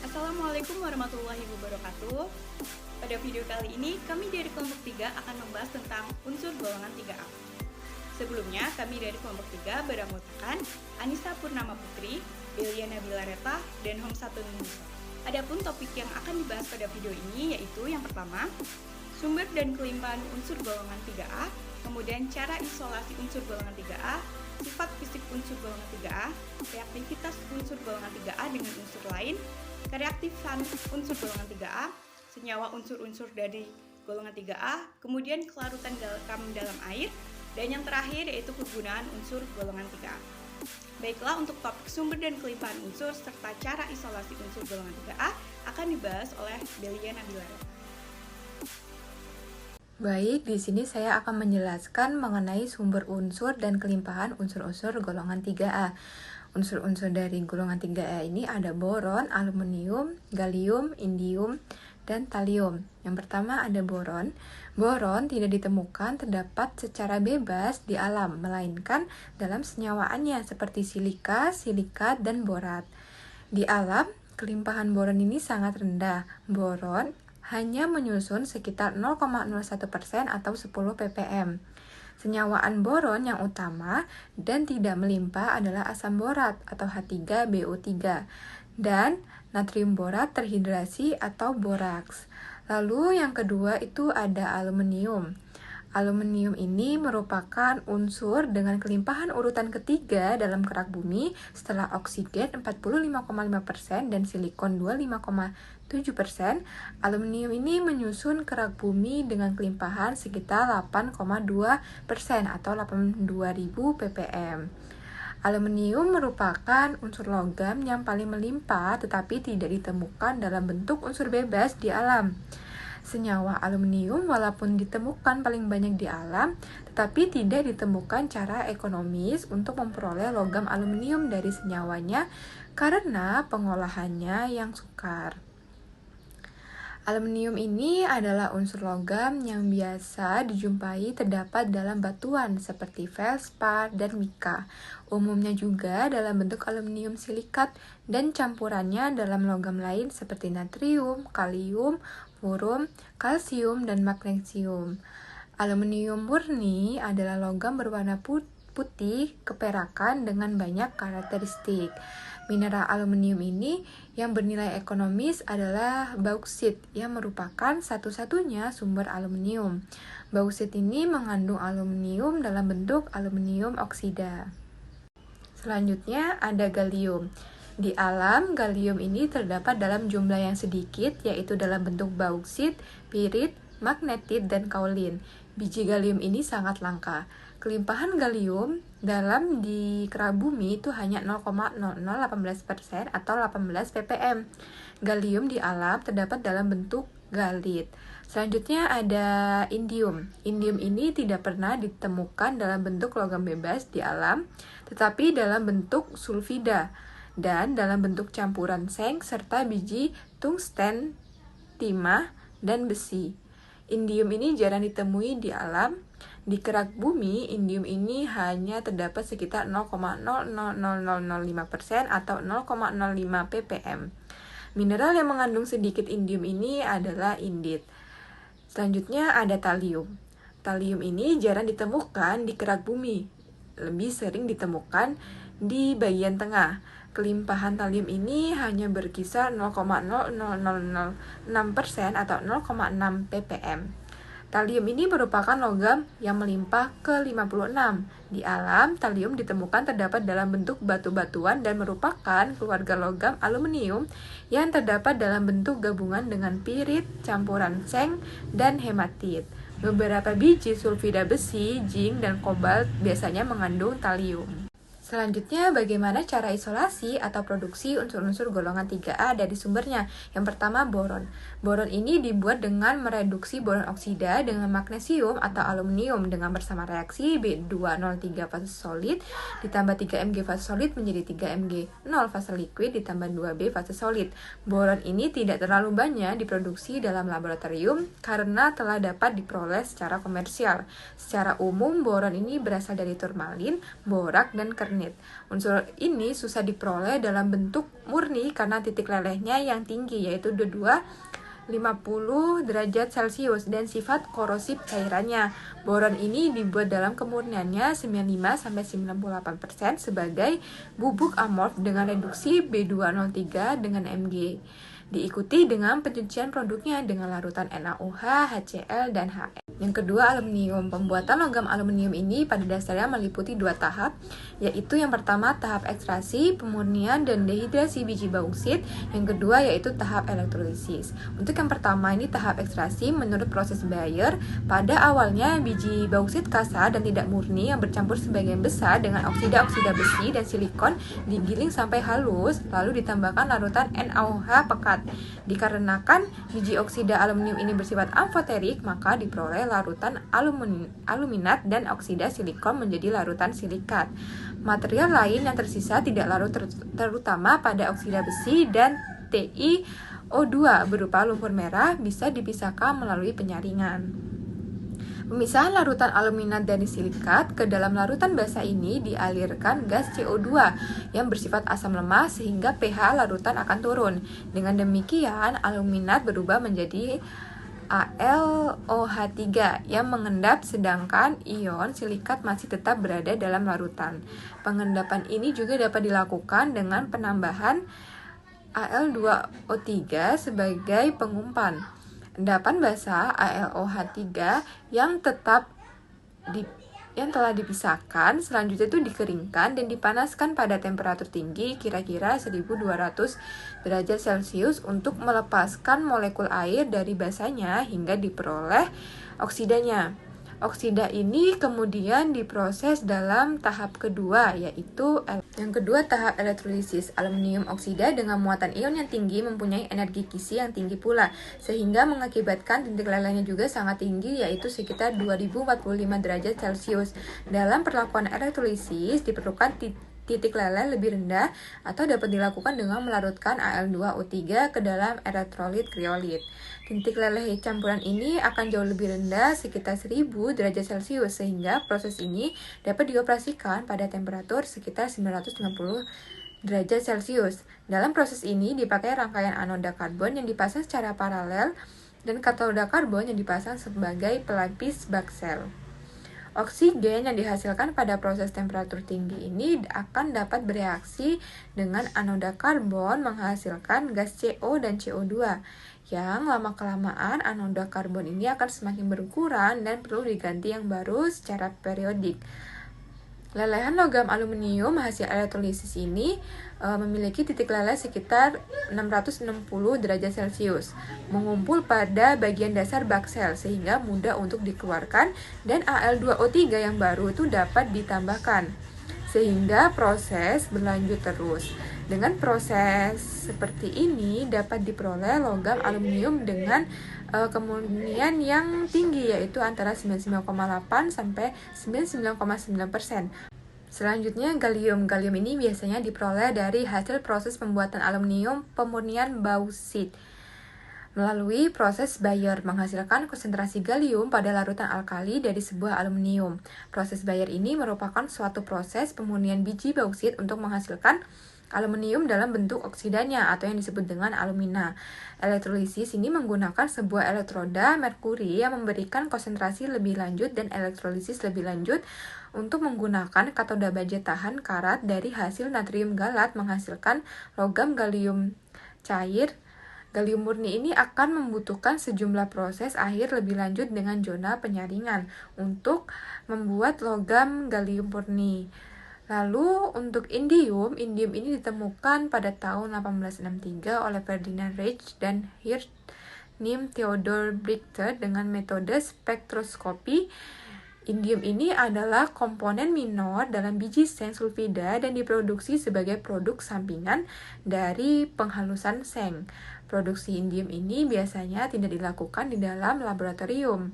Assalamualaikum warahmatullahi wabarakatuh. Pada video kali ini, kami dari kelompok 3 akan membahas tentang unsur golongan 3A. Sebelumnya, kami dari kelompok 3 beranggotakan Anissa Purnama Putri, Belia Nabila Reta, dan Homsatun Musa. Adapun topik yang akan dibahas pada video ini yaitu yang pertama, sumber dan kelimpahan unsur golongan 3A, kemudian cara isolasi unsur golongan 3A, sifat fisik unsur golongan 3A, reaktivitas unsur golongan 3A dengan unsur lain, kereaktifan unsur golongan 3A, senyawa unsur-unsur dari golongan 3A, kemudian kelarutan dalam air, dan yang terakhir yaitu kegunaan unsur golongan 3A. Baiklah, untuk topik sumber dan kelimpahan unsur serta cara isolasi unsur golongan 3A akan dibahas oleh Belia Nabila Reta. Baik, di sini saya akan menjelaskan mengenai sumber unsur dan kelimpahan unsur-unsur golongan 3A. Unsur-unsur dari golongan 3A ini ada boron, aluminium, gallium, indium, dan thallium. Yang pertama ada boron. Boron tidak ditemukan terdapat secara bebas di alam, melainkan dalam senyawaannya seperti silika, silikat, dan borat. Di alam, kelimpahan boron ini sangat rendah. Boron hanya menyusun sekitar 0,01% atau 10 ppm. Senyawaan boron yang utama dan tidak melimpah adalah asam borat atau H3BO3 dan natrium borat terhidrasi atau boraks. Lalu yang kedua itu ada aluminium. Aluminium ini merupakan unsur dengan kelimpahan urutan ketiga dalam kerak bumi setelah oksigen 45,5% dan silikon 25,7%. Aluminium ini menyusun kerak bumi dengan kelimpahan sekitar 8,2% atau 82.000 ppm. Aluminium merupakan unsur logam yang paling melimpah tetapi tidak ditemukan dalam bentuk unsur bebas di alam. Senyawa aluminium walaupun ditemukan paling banyak di alam, tetapi tidak ditemukan cara ekonomis untuk memperoleh logam aluminium dari senyawanya karena pengolahannya yang sukar. Aluminium ini adalah unsur logam yang biasa dijumpai terdapat dalam batuan seperti felspar dan mika. Umumnya juga dalam bentuk aluminium silikat dan campurannya dalam logam lain seperti natrium, kalium, furum, kalsium, dan magnesium. Aluminium murni adalah logam berwarna putih keperakan dengan banyak karakteristik. Mineral aluminium ini yang bernilai ekonomis adalah bauksit yang merupakan satu-satunya sumber aluminium. Bauksit ini mengandung aluminium dalam bentuk aluminium oksida. Selanjutnya ada gallium. Di alam, gallium ini terdapat dalam jumlah yang sedikit, yaitu dalam bentuk bauksit, pirit, magnetit, dan kaolin. Biji gallium ini sangat langka. Kelimpahan gallium dalam di kerak bumi itu hanya 0,0018% atau 18 ppm. Gallium di alam terdapat dalam bentuk galit. Selanjutnya ada indium. Indium ini tidak pernah ditemukan dalam bentuk logam bebas di alam, tetapi dalam bentuk sulfida dan dalam bentuk campuran seng serta biji tungsten, timah, dan besi. Indium ini jarang ditemui di alam. Di kerak bumi, indium ini hanya terdapat sekitar 0,00005% atau 0,05 ppm. Mineral yang mengandung sedikit indium ini adalah indit. Selanjutnya ada thallium. Thallium ini jarang ditemukan di kerak bumi. Lebih sering ditemukan di bagian tengah. Kelimpahan thallium ini hanya berkisar 0,00006% atau 0,6 ppm. Thallium ini merupakan logam yang melimpah ke-56. Di alam, thallium ditemukan terdapat dalam bentuk batu-batuan dan merupakan keluarga logam aluminium yang terdapat dalam bentuk gabungan dengan pirit, campuran seng, dan hematit. Beberapa biji sulfida besi, zinc, dan kobalt biasanya mengandung thallium. Selanjutnya, bagaimana cara isolasi atau produksi unsur-unsur golongan 3A dari sumbernya? Yang pertama, boron. Boron ini dibuat dengan mereduksi boron oksida dengan magnesium atau aluminium dengan bersama reaksi B203 fase solid ditambah 3Mg fase solid menjadi 3Mg0 fase liquid ditambah 2B fase solid. Boron ini tidak terlalu banyak diproduksi dalam laboratorium karena telah dapat diperoleh secara komersial. Secara umum, boron ini berasal dari turmalin, borak, dan kernit. menit. Unsur ini susah diperoleh dalam bentuk murni karena titik lelehnya yang tinggi, yaitu 250 derajat Celcius, dan sifat korosif cairannya. Boron ini dibuat dalam kemurniannya 95-98% sebagai bubuk amorf dengan reduksi B203 dengan Mg. Diikuti dengan pencucian produknya dengan larutan NaOH, HCl, dan HF. Yang kedua, aluminium. Pembuatan logam aluminium ini pada dasarnya meliputi 2 tahap, yaitu yang pertama tahap ekstraksi, pemurnian, dan dehidrasi biji bauksit. Yang kedua yaitu tahap elektrolisis. Untuk yang pertama ini tahap ekstraksi, menurut proses Bayer, pada awalnya biji bauksit kasar dan tidak murni yang bercampur sebagian besar dengan oksida-oksida besi dan silikon digiling sampai halus, lalu ditambahkan larutan NaOH pekat. Dikarenakan biji oksida aluminium ini bersifat amfoterik, maka diperoleh larutan aluminat dan oksida silikon menjadi larutan silikat. Material lain yang tersisa tidak larut, terutama pada oksida besi dan TiO2 berupa lumpur merah, bisa dipisahkan melalui penyaringan. Pemisahan larutan aluminat dari silikat ke dalam larutan basa ini dialirkan gas CO2 yang bersifat asam lemah sehingga pH larutan akan turun. Dengan demikian, aluminat berubah menjadi AlOH3 yang mengendap, sedangkan ion silikat masih tetap berada dalam larutan. Pengendapan ini juga dapat dilakukan dengan penambahan Al2O3 sebagai pengumpan. Endapan basa AlOH3 yang telah dipisahkan selanjutnya itu dikeringkan dan dipanaskan pada temperatur tinggi, kira-kira 1200 derajat Celcius, untuk melepaskan molekul air dari basanya hingga diperoleh oksidanya. Oksida ini kemudian diproses dalam tahap kedua, yaitu yang kedua tahap elektrolisis. Aluminium oksida dengan muatan ion yang tinggi mempunyai energi Kisi yang tinggi pula, sehingga mengakibatkan titik lelehnya juga sangat tinggi, yaitu sekitar 2045 derajat Celcius. Dalam perlakuan elektrolisis diperlukan titik leleh lebih rendah atau dapat dilakukan dengan melarutkan Al2O3 ke dalam elektrolit kriolit. Titik leleh campuran ini akan jauh lebih rendah, sekitar 1000 derajat Celcius, sehingga proses ini dapat dioperasikan pada temperatur sekitar 990 derajat Celcius. Dalam proses ini dipakai rangkaian anoda karbon yang dipasang secara paralel dan katoda karbon yang dipasang sebagai pelapis bak sel. Oksigen yang dihasilkan pada proses temperatur tinggi ini akan dapat bereaksi dengan anoda karbon menghasilkan gas CO dan CO2, yang lama-kelamaan anoda karbon ini akan semakin berkurang dan perlu diganti yang baru secara periodik. Lelehan logam aluminium hasil elektrolisis ini memiliki titik leleh sekitar 660 derajat Celcius, mengumpul pada bagian dasar bak sel sehingga mudah untuk dikeluarkan, dan Al2O3 yang baru itu dapat ditambahkan, sehingga proses berlanjut terus. Dengan proses seperti ini dapat diperoleh logam aluminium dengan kemurnian yang tinggi, yaitu antara 99,8 sampai 99,9%. Selanjutnya gallium. Gallium ini biasanya diperoleh dari hasil proses pembuatan aluminium pemurnian bauksit melalui proses Bayer, menghasilkan konsentrasi gallium pada larutan alkali dari sebuah aluminium. Proses Bayer ini merupakan suatu proses pemurnian biji bauksit untuk menghasilkan aluminium dalam bentuk oksidanya atau yang disebut dengan alumina. Elektrolisis ini menggunakan sebuah elektroda merkuri yang memberikan konsentrasi lebih lanjut dan elektrolisis lebih lanjut untuk menggunakan katoda baja tahan karat dari hasil natrium galat menghasilkan logam gallium cair. Gallium murni ini akan membutuhkan sejumlah proses akhir lebih lanjut dengan zona penyaringan untuk membuat logam gallium murni. Lalu untuk indium ini ditemukan pada tahun 1863 oleh Ferdinand Reich dan Hirsch Nim Theodor Richter dengan metode spektroskopi. Indium ini adalah komponen minor dalam biji seng sulfida dan diproduksi sebagai produk sampingan dari penghalusan seng. Produksi indium ini biasanya tidak dilakukan di dalam laboratorium.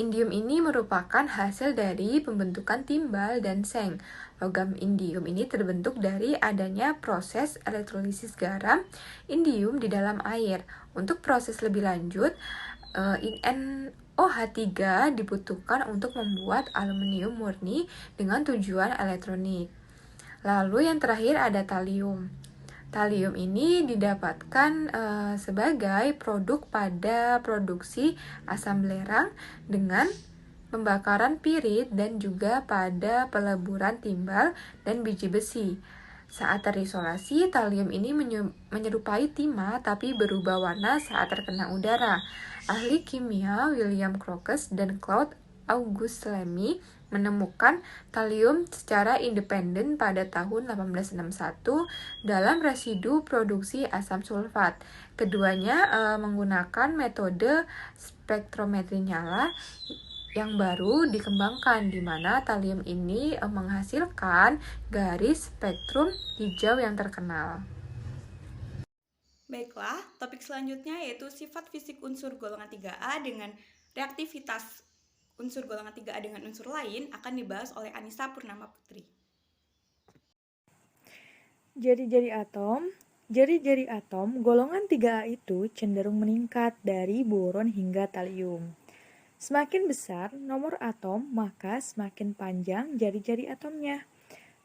Indium ini merupakan hasil dari pembentukan timbal dan seng. Logam indium ini terbentuk dari adanya proses elektrolisis garam indium di dalam air. Untuk proses lebih lanjut, NOH3 dibutuhkan untuk membuat aluminium murni dengan tujuan elektronik. Lalu yang terakhir ada talium. Talium ini didapatkan sebagai produk pada produksi asam belerang dengan pembakaran pirit dan juga pada peleburan timbal dan biji besi. Saat terisolasi, talium ini menyerupai timah tapi berubah warna saat terkena udara. Ahli kimia William Crookes dan Claude Auguste Lamy menemukan talium secara independen pada tahun 1861 dalam residu produksi asam sulfat. Keduanya menggunakan metode spektrometri nyala yang baru dikembangkan, di mana talium ini menghasilkan garis spektrum hijau yang terkenal. Baiklah, topik selanjutnya yaitu sifat fisik unsur golongan 3A dengan reaktivitas unsur golongan 3A dengan unsur lain akan dibahas oleh Anissa Purnama Putri. Jari-jari atom golongan 3A itu cenderung meningkat dari boron hingga talium. Semakin besar nomor atom, maka semakin panjang jari-jari atomnya.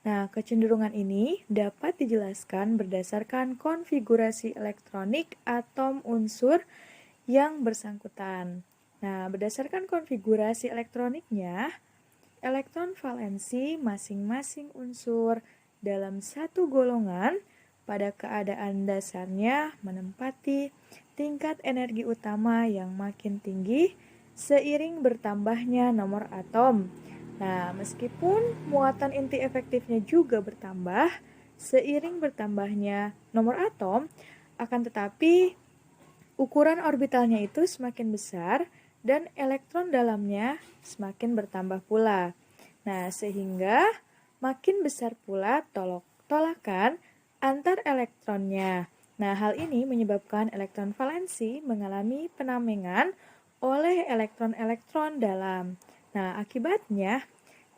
Nah, kecenderungan ini dapat dijelaskan berdasarkan konfigurasi elektronik atom unsur yang bersangkutan. Nah, berdasarkan konfigurasi elektroniknya, elektron valensi masing-masing unsur dalam satu golongan pada keadaan dasarnya menempati tingkat energi utama yang makin tinggi seiring bertambahnya nomor atom. Nah, meskipun muatan inti efektifnya juga bertambah seiring bertambahnya nomor atom, akan tetapi ukuran orbitalnya itu semakin besar dan elektron dalamnya semakin bertambah pula. Nah, sehingga makin besar pula tolakan antar elektronnya. Nah, hal ini menyebabkan elektron valensi mengalami penamengan oleh elektron-elektron dalam. Nah, akibatnya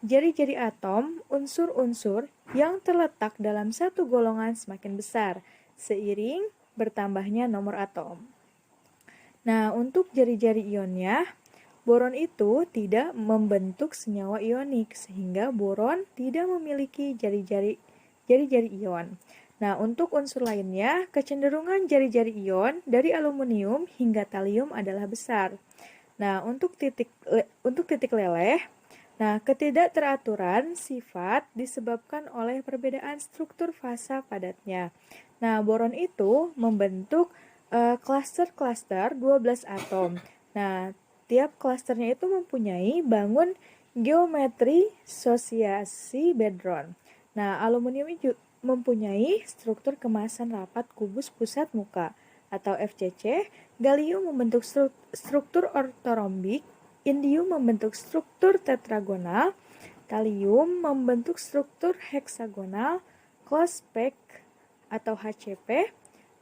jari-jari atom unsur-unsur yang terletak dalam satu golongan semakin besar seiring bertambahnya nomor atom. Nah, untuk jari-jari ionnya, boron itu tidak membentuk senyawa ionik sehingga boron tidak memiliki jari-jari ion. Nah, untuk unsur lainnya, kecenderungan jari-jari ion dari aluminium hingga talium adalah besar. Nah, untuk titik leleh, ketidakteraturan sifat disebabkan oleh perbedaan struktur fasa padatnya. Nah, boron itu membentuk klaster-klaster 12 atom. Nah, tiap klasternya itu mempunyai bangun geometri sosiasi bedron. Nah, aluminium itu mempunyai struktur kemasan rapat kubus pusat muka atau FCC, gallium membentuk struktur ortorombik, indium membentuk struktur tetragonal, thallium membentuk struktur heksagonal, close pack atau HCP.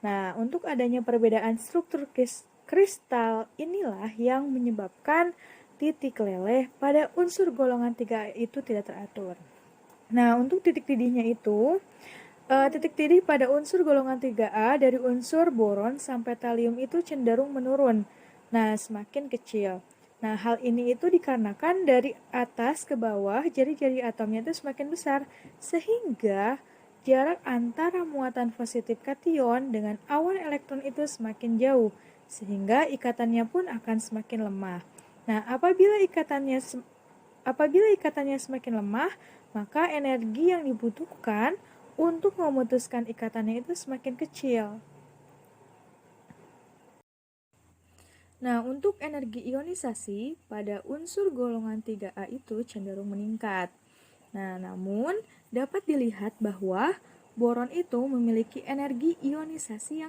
Nah, untuk adanya perbedaan struktur kristal inilah yang menyebabkan titik leleh pada unsur golongan 3A itu tidak teratur. Nah, untuk titik tidihnya itu, titik tidih pada unsur golongan 3A dari unsur boron sampai talium itu cenderung menurun. Nah, semakin kecil. Nah, hal ini itu dikarenakan dari atas ke bawah jari-jari atomnya itu semakin besar, sehingga jarak antara muatan positif kation dengan awan elektron itu semakin jauh, sehingga ikatannya pun akan semakin lemah. Nah, apabila ikatannya semakin lemah, maka energi yang dibutuhkan untuk memutuskan ikatannya itu semakin kecil. Nah, untuk energi ionisasi pada unsur golongan 3A itu cenderung meningkat. Nah, namun dapat dilihat bahwa boron itu memiliki energi ionisasi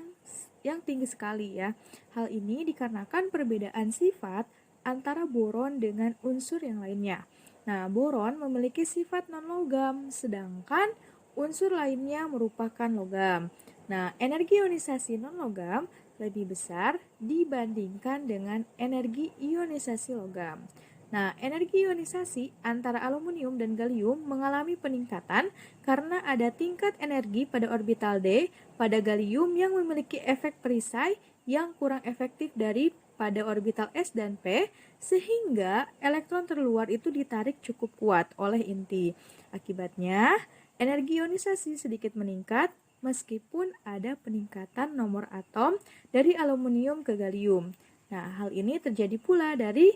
yang tinggi sekali ya. Hal ini dikarenakan perbedaan sifat antara boron dengan unsur yang lainnya. Nah, boron memiliki sifat non-logam, sedangkan unsur lainnya merupakan logam. Nah, energi ionisasi non-logam lebih besar dibandingkan dengan energi ionisasi logam. Nah, energi ionisasi antara aluminium dan gallium mengalami peningkatan karena ada tingkat energi pada orbital D pada gallium yang memiliki efek perisai yang kurang efektif dari pada orbital S dan P, sehingga elektron terluar itu ditarik cukup kuat oleh inti. Akibatnya, Energi ionisasi sedikit meningkat meskipun ada peningkatan nomor atom dari aluminium ke gallium. Nah, hal ini terjadi pula dari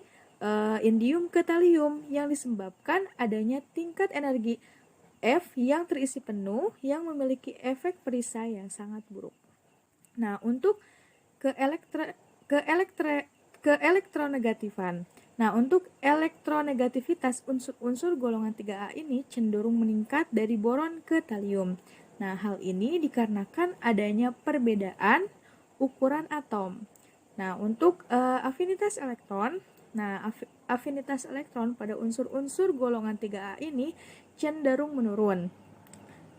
indium ke thallium yang disebabkan adanya tingkat energi F yang terisi penuh yang memiliki efek perisai yang sangat buruk. Nah, untuk ke elektronegatifan. Nah, untuk elektronegativitas unsur-unsur golongan 3A ini cenderung meningkat dari boron ke thallium. Nah, hal ini dikarenakan adanya perbedaan ukuran atom. Nah, untuk afinitas elektron, afinitas elektron pada unsur-unsur golongan 3A ini cenderung menurun.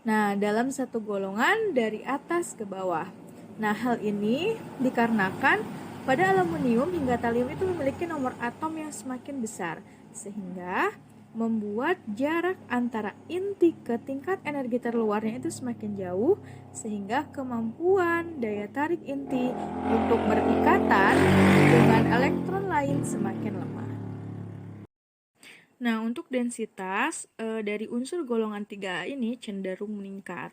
Nah, dalam satu golongan dari atas ke bawah. Nah, hal ini dikarenakan pada aluminium hingga thallium itu memiliki nomor atom yang semakin besar, sehingga membuat jarak antara inti ke tingkat energi terluarnya itu semakin jauh, sehingga kemampuan daya tarik inti untuk berikatan dengan elektron lain semakin lemah. Nah, untuk densitas dari unsur golongan 3A ini cenderung meningkat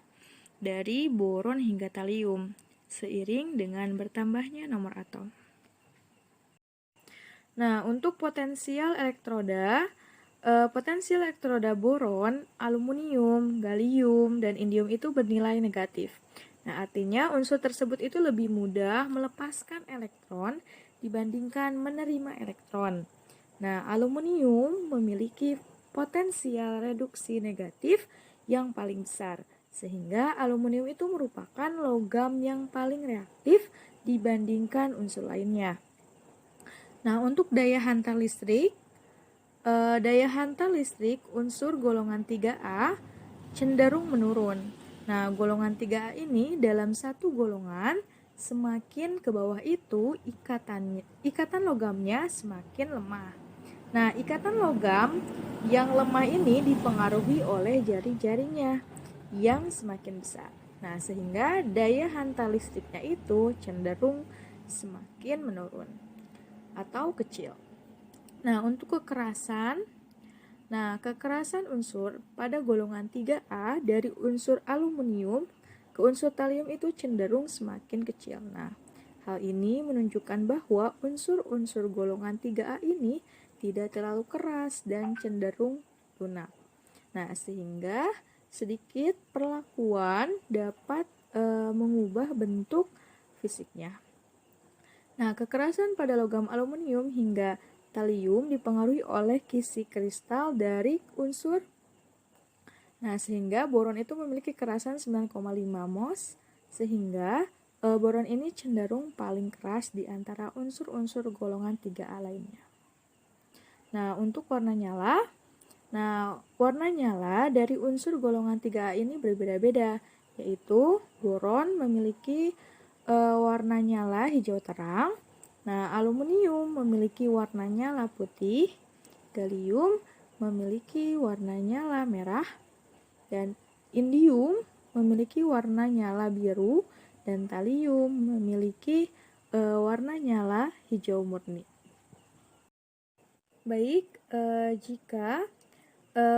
dari boron hingga thallium seiring dengan bertambahnya nomor atom. Nah, untuk potensial elektroda boron, aluminium, gallium, dan indium itu bernilai negatif. Nah, artinya unsur tersebut itu lebih mudah melepaskan elektron dibandingkan menerima elektron. Nah, aluminium memiliki potensial reduksi negatif yang paling besar, sehingga aluminium itu merupakan logam yang paling reaktif dibandingkan unsur lainnya. Nah, untuk daya hantar listrik unsur golongan 3A cenderung menurun. Nah, golongan 3A ini dalam satu golongan semakin ke bawah itu ikatan logamnya semakin lemah. Nah, ikatan logam yang lemah ini dipengaruhi oleh jari-jarinya yang semakin besar. Nah, sehingga daya hantar listriknya itu cenderung semakin menurun atau kecil. Nah, untuk kekerasan unsur pada golongan 3A dari unsur aluminium ke unsur thallium itu cenderung semakin kecil. Nah, hal ini menunjukkan bahwa unsur-unsur golongan 3A ini tidak terlalu keras dan cenderung lunak. Nah, sehingga sedikit perlakuan dapat mengubah bentuk fisiknya. Nah, kekerasan pada logam aluminium hingga thallium dipengaruhi oleh kisi kristal dari unsur. Nah, sehingga boron itu memiliki kekerasan 9,5 mos, sehingga boron ini cenderung paling keras di antara unsur-unsur golongan 3A lainnya. Nah, untuk warna nyala. Nah, warna nyala dari unsur golongan 3A ini berbeda-beda, yaitu boron memiliki warna nyala hijau terang. Nah, aluminium memiliki warna nyala putih, gallium memiliki warna nyala merah, dan indium memiliki warna nyala biru, dan thallium memiliki warna nyala hijau murni. Baik, jika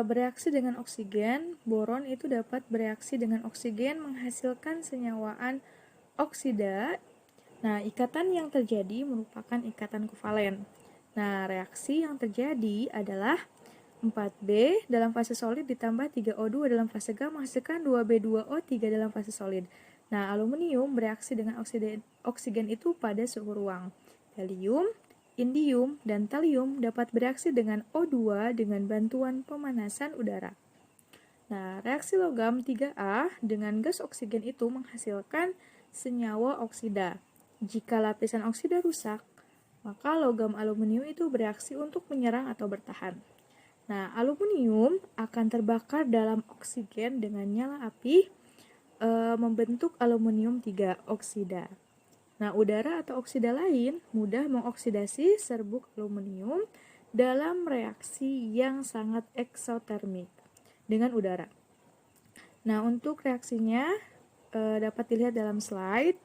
bereaksi dengan oksigen, boron itu dapat bereaksi dengan oksigen menghasilkan senyawaan oksida. Nah, ikatan yang terjadi merupakan ikatan kovalen. Nah, reaksi yang terjadi adalah 4B dalam fase solid ditambah 3O2 dalam fase gas menghasilkan 2B2O3 dalam fase solid. Nah, aluminium bereaksi dengan oksigen itu pada suhu ruang. Gallium, indium, dan thallium dapat bereaksi dengan O2 dengan bantuan pemanasan udara. Nah, reaksi logam 3A dengan gas oksigen itu menghasilkan senyawa oksida. Jika lapisan oksida rusak, maka logam aluminium itu bereaksi untuk menyerang atau bertahan. Nah, aluminium akan terbakar dalam oksigen dengan nyala api membentuk aluminium 3 oksida. Nah, udara atau oksida lain mudah mengoksidasi serbuk aluminium dalam reaksi yang sangat eksotermik dengan udara. Nah, untuk reaksinya dapat dilihat dalam slide.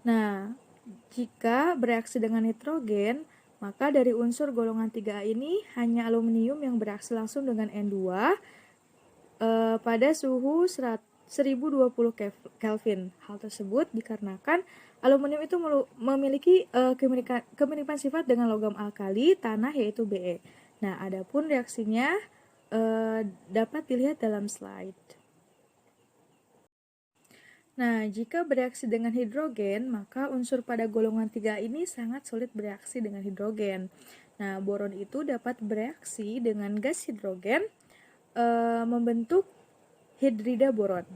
Nah, Jika bereaksi dengan nitrogen, maka dari unsur golongan 3A ini hanya aluminium yang bereaksi langsung dengan N2 pada suhu 1020 Kelvin. Hal tersebut dikarenakan aluminium itu memiliki kemiripan sifat dengan logam alkali tanah yaitu Be. Nah, adapun reaksinya dapat dilihat dalam slide. Nah, jika bereaksi dengan hidrogen, maka unsur pada golongan 3 ini sangat sulit bereaksi dengan hidrogen. Nah, boron itu dapat bereaksi dengan gas hidrogen membentuk hidrida boron.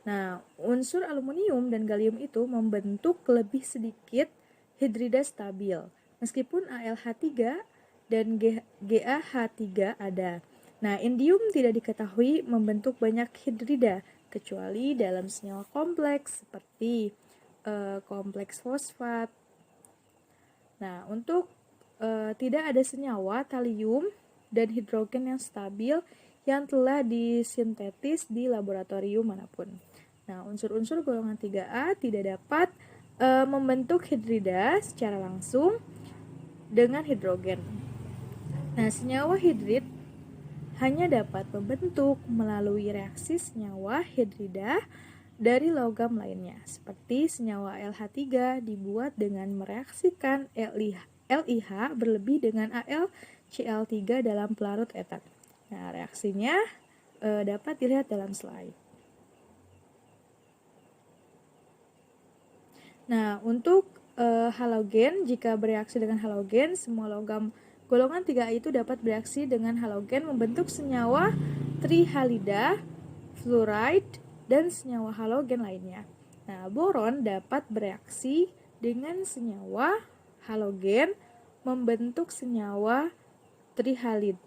Nah, unsur aluminium dan gallium itu membentuk lebih sedikit hidrida stabil, meskipun AlH3 dan GaH3 ada. Nah, indium tidak diketahui membentuk banyak hidrida, kecuali dalam senyawa kompleks seperti kompleks fosfat. Nah, untuk tidak ada senyawa talium dan hidrogen yang stabil yang telah disintetis di laboratorium manapun. Nah, unsur-unsur golongan 3A tidak dapat membentuk hidrida secara langsung dengan hidrogen. Nah, senyawa hidrid hanya dapat membentuk melalui reaksi senyawa hidrida dari logam lainnya, seperti senyawa LH3 dibuat dengan mereaksikan LiH berlebih dengan AlCl3 dalam pelarut etan. Nah, reaksinya dapat dilihat dalam slide. Nah, untuk halogen, jika bereaksi dengan halogen, semua logam golongan 3A itu dapat bereaksi dengan halogen membentuk senyawa trihalida, fluoride, dan senyawa halogen lainnya. Nah, boron dapat bereaksi dengan senyawa halogen membentuk senyawa trihalid.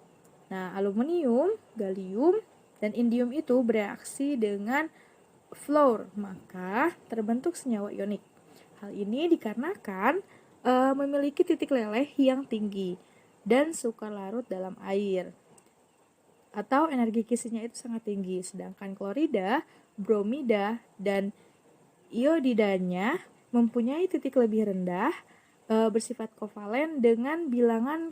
Nah, aluminium, gallium, dan indium itu bereaksi dengan fluor, maka terbentuk senyawa ionik. Hal ini dikarenakan memiliki titik leleh yang tinggi dan sukar larut dalam air, atau energi kisinya itu sangat tinggi, sedangkan klorida, bromida, dan iodidanya mempunyai titik lebih rendah, bersifat kovalen dengan bilangan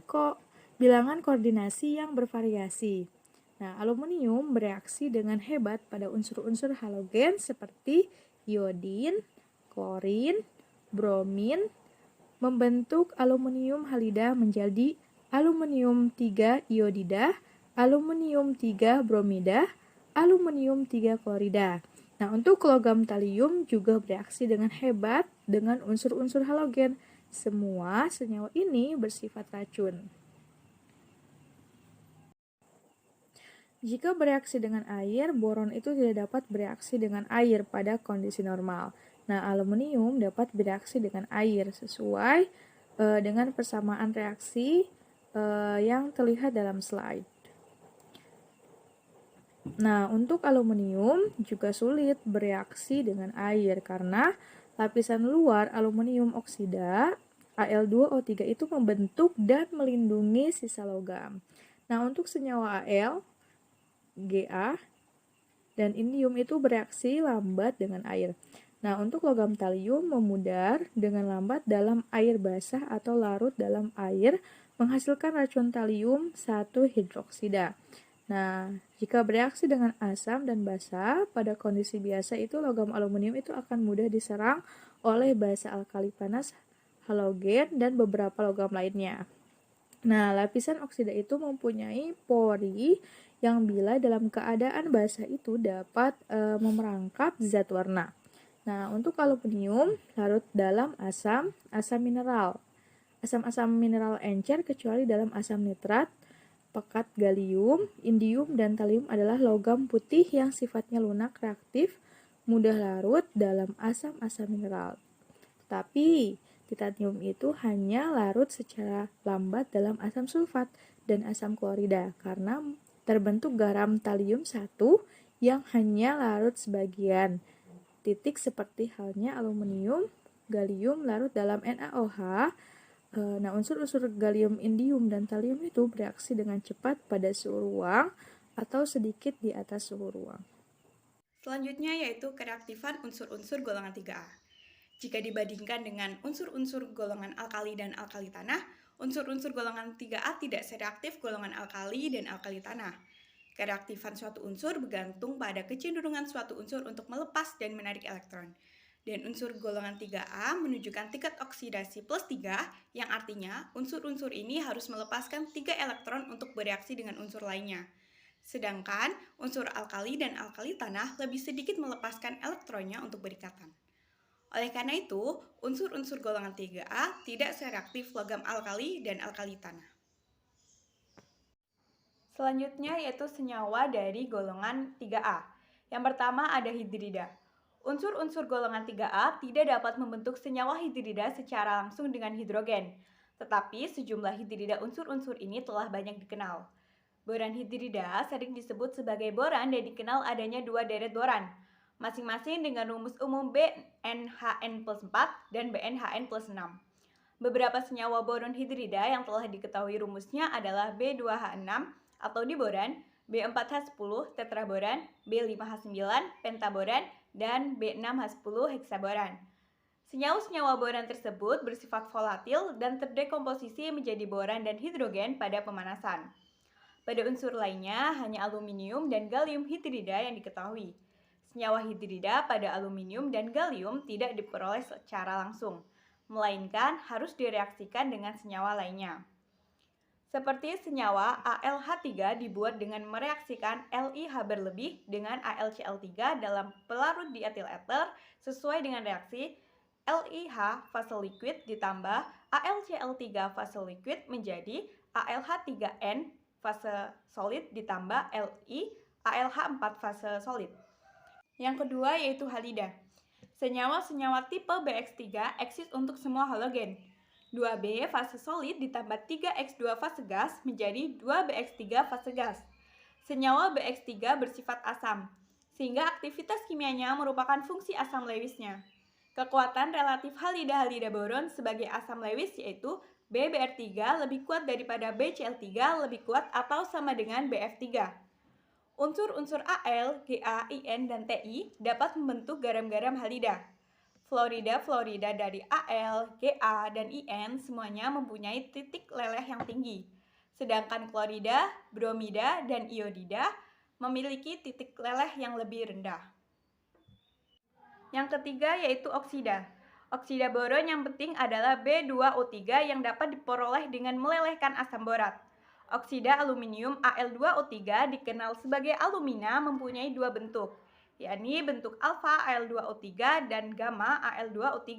koordinasi yang bervariasi. Nah, aluminium bereaksi dengan hebat pada unsur-unsur halogen seperti iodin, klorin, bromin, membentuk aluminium halida menjadi aluminium 3 iodida, aluminium 3 bromida, aluminium 3 klorida. Nah, untuk logam talium juga bereaksi dengan hebat dengan unsur-unsur halogen. Semua senyawa ini bersifat racun. Jika bereaksi dengan air, boron itu tidak dapat bereaksi dengan air pada kondisi normal. Nah, aluminium dapat bereaksi dengan air sesuai dengan persamaan reaksi yang terlihat dalam slide. Nah, untuk aluminium juga sulit bereaksi dengan air karena lapisan luar aluminium oksida Al2O3 itu membentuk dan melindungi sisa logam. Nah, untuk senyawa Al, Ga, dan indium itu bereaksi lambat dengan air. Nah, untuk logam talium memudar dengan lambat dalam air basah atau larut dalam air, menghasilkan racun talium 1 hidroksida. Nah, jika bereaksi dengan asam dan basa, pada kondisi biasa itu logam aluminium itu akan mudah diserang oleh basa alkali panas, halogen, dan beberapa logam lainnya. Nah, lapisan oksida itu mempunyai pori yang bila dalam keadaan basah itu dapat memerangkap zat warna. Nah, untuk aluminium larut dalam asam mineral. Asam-asam mineral encer kecuali dalam asam nitrat, pekat gallium, indium, dan talium adalah logam putih yang sifatnya lunak reaktif, mudah larut dalam asam-asam mineral. Tetapi titanium itu hanya larut secara lambat dalam asam sulfat dan asam klorida karena terbentuk garam talium 1 yang hanya larut sebagian titik seperti halnya aluminium, gallium larut dalam NaOH. Nah, unsur-unsur gallium, indium, dan talium itu bereaksi dengan cepat pada suhu ruang atau sedikit di atas suhu ruang. Selanjutnya yaitu kereaktifan unsur-unsur golongan 3A. Jika dibandingkan dengan unsur-unsur golongan alkali dan alkali tanah, unsur-unsur golongan 3A tidak sereaktif golongan alkali dan alkali tanah. Kereaktifan suatu unsur bergantung pada kecenderungan suatu unsur untuk melepas dan menarik elektron. Dan unsur golongan 3A menunjukkan tingkat oksidasi plus 3, yang artinya unsur-unsur ini harus melepaskan 3 elektron untuk bereaksi dengan unsur lainnya. Sedangkan unsur alkali dan alkali tanah lebih sedikit melepaskan elektronnya untuk berikatan. Oleh karena itu, unsur-unsur golongan 3A tidak sereaktif logam alkali dan alkali tanah. Selanjutnya yaitu senyawa dari golongan 3A. Yang pertama ada hidrida. Unsur-unsur golongan 3A tidak dapat membentuk senyawa hidrida secara langsung dengan hidrogen. Tetapi sejumlah hidrida unsur-unsur ini telah banyak dikenal. Boran hidrida sering disebut sebagai boran dan dikenal adanya 2 deret boran, masing-masing dengan rumus umum BnHn plus 4 dan BnHn plus 6. Beberapa senyawa boron hidrida yang telah diketahui rumusnya adalah B2H6 atau diboran, B4H10 tetraboran, B5H9 pentaboran, dan B6H10 heksaboran. Senyawa-senyawa boran tersebut bersifat volatil dan terdekomposisi menjadi boran dan hidrogen pada pemanasan. Pada unsur lainnya, hanya aluminium dan gallium hidrida yang diketahui. Senyawa hidrida pada aluminium dan gallium tidak diperoleh secara langsung, melainkan harus direaksikan dengan senyawa lainnya. Seperti senyawa AlH3 dibuat dengan mereaksikan LiH berlebih dengan AlCl3 dalam pelarut dietil ether sesuai dengan reaksi LiH fase liquid ditambah AlCl3 fase liquid menjadi AlH3n fase solid ditambah Li AlH4 fase solid. Yang kedua yaitu halida. Senyawa-senyawa tipe BX3 eksis untuk semua halogen. 2B fase solid ditambah 3X2 fase gas menjadi 2BX3 fase gas. Senyawa BX3 bersifat asam, sehingga aktivitas kimianya merupakan fungsi asam Lewisnya. Kekuatan relatif halida-halida boron sebagai asam Lewis yaitu BBr3 lebih kuat daripada BCl3 lebih kuat atau sama dengan BF3. Unsur-unsur Al, Ga, In, dan Ti dapat membentuk garam-garam halida. Fluorida dari Al, Ga, dan In semuanya mempunyai titik leleh yang tinggi. Sedangkan klorida, bromida, dan iodida memiliki titik leleh yang lebih rendah. Yang ketiga yaitu oksida. Oksida boron yang penting adalah B2O3 yang dapat diperoleh dengan melelehkan asam borat. Oksida aluminium Al2O3 dikenal sebagai alumina mempunyai 2 bentuk, yakni bentuk alfa Al2O3 dan gamma Al2O3.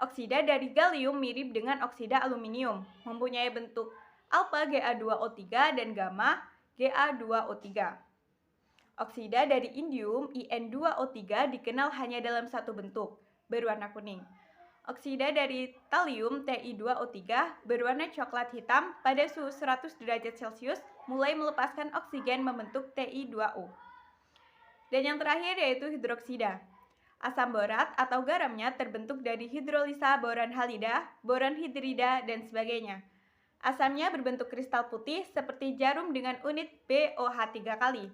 Oksida dari gallium mirip dengan oksida aluminium, mempunyai bentuk alfa Ga2O3 dan gamma Ga2O3. Oksida dari indium In2O3 dikenal hanya dalam satu bentuk, berwarna kuning. Oksida dari talium Ti2O3 berwarna coklat hitam pada suhu 100 derajat Celcius mulai melepaskan oksigen membentuk Ti2O. Dan yang terakhir yaitu hidroksida. Asam borat atau garamnya terbentuk dari hidrolisa boron halida, boron hidrida, dan sebagainya. Asamnya berbentuk kristal putih seperti jarum dengan unit BOH3 kali.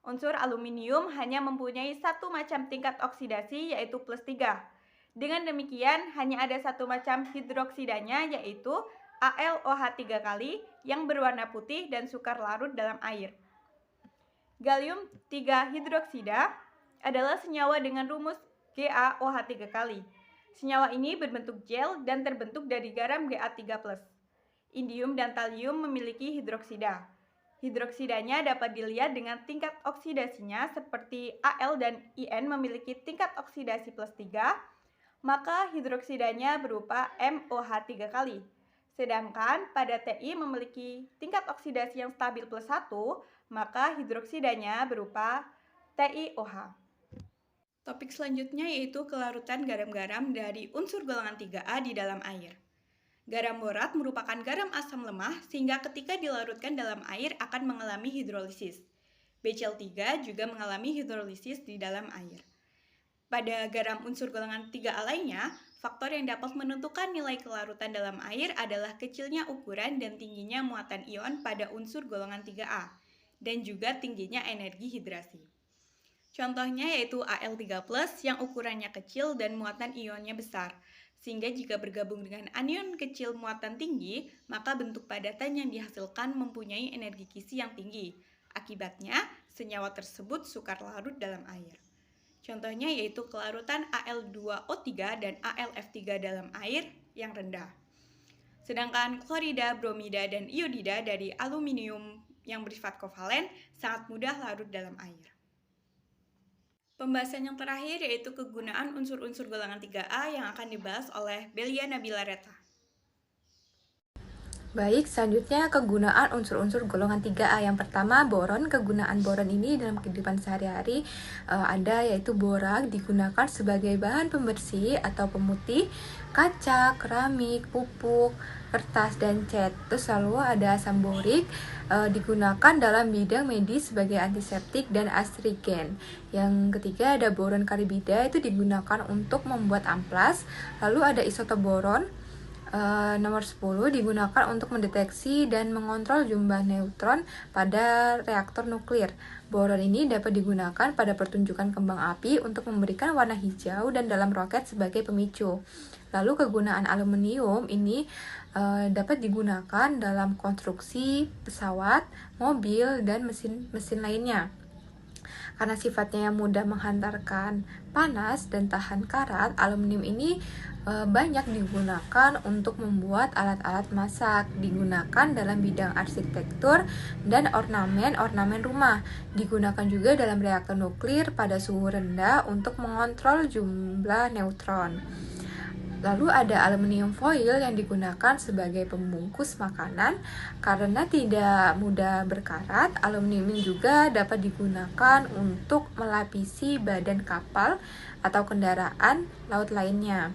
Unsur aluminium hanya mempunyai satu macam tingkat oksidasi yaitu plus 3. Dengan demikian hanya ada satu macam hidroksidanya yaitu AlOH3 kali yang berwarna putih dan sukar larut dalam air. Gallium 3 hidroksida adalah senyawa dengan rumus GaOH3 kali. Senyawa ini berbentuk gel dan terbentuk dari garam Ga3+. Indium dan talium memiliki hidroksida. Hidroksidanya dapat dilihat dengan tingkat oksidasinya seperti Al dan In memiliki tingkat oksidasi plus 3, maka hidroksidanya berupa MOH3 kali. Sedangkan pada Ti memiliki tingkat oksidasi yang stabil plus 1, maka hidroksidanya berupa TiOH. Topik selanjutnya yaitu kelarutan garam-garam dari unsur golongan 3A di dalam air. Garam borat merupakan garam asam lemah sehingga ketika dilarutkan dalam air akan mengalami hidrolisis. BCl3 juga mengalami hidrolisis di dalam air. Pada garam unsur golongan 3A lainnya, faktor yang dapat menentukan nilai kelarutan dalam air adalah kecilnya ukuran dan tingginya muatan ion pada unsur golongan 3A, dan juga tingginya energi hidrasi. Contohnya yaitu Al3+ yang ukurannya kecil dan muatan ionnya besar. Sehingga jika bergabung dengan anion kecil muatan tinggi, maka bentuk padatan yang dihasilkan mempunyai energi kisi yang tinggi. Akibatnya, senyawa tersebut sukar larut dalam air. Contohnya yaitu kelarutan Al2O3 dan AlF3 dalam air yang rendah. Sedangkan klorida, bromida, dan iodida dari aluminium yang bersifat kovalen sangat mudah larut dalam air. Pembahasan yang terakhir yaitu kegunaan unsur-unsur golongan 3A yang akan dibahas oleh Belia Nabila Reta. Baik, selanjutnya kegunaan unsur-unsur golongan 3A. Yang pertama, boron. Kegunaan boron ini dalam kehidupan sehari-hari ada yaitu borak digunakan sebagai bahan pembersih atau pemutih kaca, keramik, pupuk, kertas, dan cat. Terus lalu ada asam borik digunakan dalam bidang medis sebagai antiseptik dan astrigen. Yang ketiga ada boron karbida, itu digunakan untuk membuat amplas. Lalu ada isotop boron nomor 10 digunakan untuk mendeteksi dan mengontrol jumlah neutron pada reaktor nuklir. Boron ini dapat digunakan pada pertunjukan kembang api untuk memberikan warna hijau dan dalam roket sebagai pemicu. Lalu kegunaan aluminium ini dapat digunakan dalam konstruksi pesawat, mobil, dan mesin lainnya. Karena sifatnya yang mudah menghantarkan panas dan tahan karat, aluminium ini banyak digunakan untuk membuat alat-alat masak, digunakan dalam bidang arsitektur dan ornamen rumah, digunakan juga dalam reaktor nuklir pada suhu rendah untuk mengontrol jumlah neutron. Lalu ada aluminium foil yang digunakan sebagai pembungkus makanan. Karena tidak mudah berkarat, aluminium juga dapat digunakan untuk melapisi badan kapal atau kendaraan laut lainnya.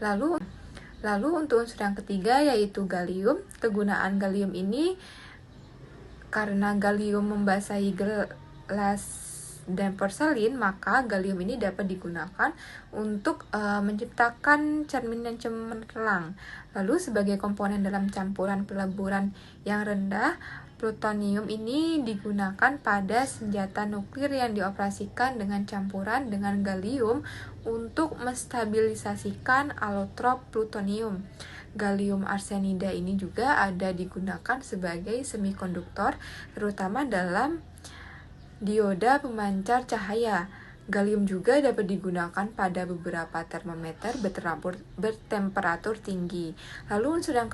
Lalu untuk unsur yang ketiga yaitu gallium. Kegunaan gallium ini karena gallium membasahi gelas dan porselin, maka gallium ini dapat digunakan untuk menciptakan cermin yang cemerlang. Lalu sebagai komponen dalam campuran peleburan yang rendah, plutonium ini digunakan pada senjata nuklir yang dioperasikan dengan campuran dengan gallium untuk menstabilisasikan alotrop plutonium. Gallium arsenida ini juga ada digunakan sebagai semikonduktor, terutama dalam dioda pemancar cahaya. Gallium juga dapat digunakan pada beberapa termometer bertemperatur tinggi. Lalu unsur yang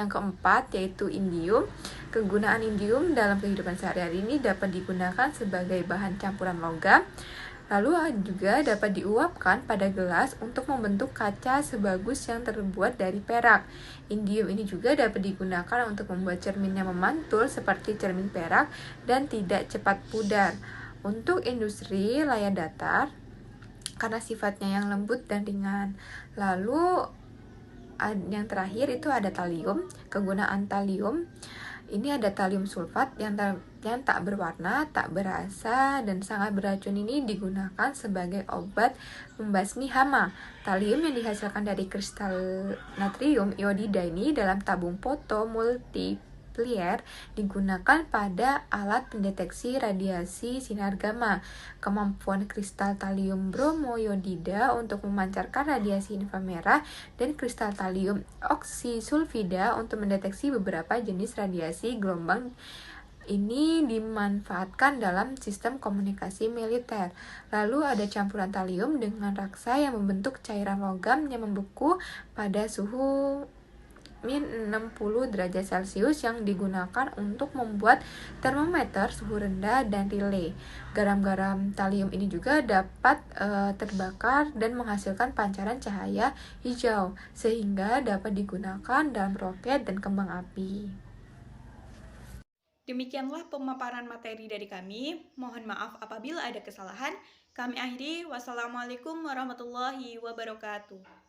keempat yaitu indium. Kegunaan indium dalam kehidupan sehari-hari ini dapat digunakan sebagai bahan campuran logam. Lalu juga dapat diuapkan pada gelas untuk membentuk kaca sebagus yang terbuat dari perak. Indium ini juga dapat digunakan untuk membuat cermin yang memantul seperti cermin perak dan tidak cepat pudar. Untuk industri layar datar, karena sifatnya yang lembut dan ringan. Lalu yang terakhir itu ada talium. Kegunaan talium ini ada talium sulfat yang tak berwarna, tak berasa, dan sangat beracun ini digunakan sebagai obat membasmi hama. Talium yang dihasilkan dari kristal natrium iodida ini dalam tabung foto multiplier digunakan pada alat pendeteksi radiasi sinar gamma. Kemampuan kristal talium bromoiodida untuk memancarkan radiasi inframerah dan kristal talium oksisulfida untuk mendeteksi beberapa jenis radiasi gelombang ini dimanfaatkan dalam sistem komunikasi militer. Lalu ada campuran talium dengan raksa yang membentuk cairan logam yang membeku pada suhu -60 derajat Celcius yang digunakan untuk membuat termometer suhu rendah dan relay. Garam-garam talium ini juga dapat terbakar dan menghasilkan pancaran cahaya hijau sehingga dapat digunakan dalam roket dan kembang api. Demikianlah pemaparan materi dari kami. Mohon maaf apabila ada kesalahan. Kami akhiri. Wassalamualaikum warahmatullahi wabarakatuh.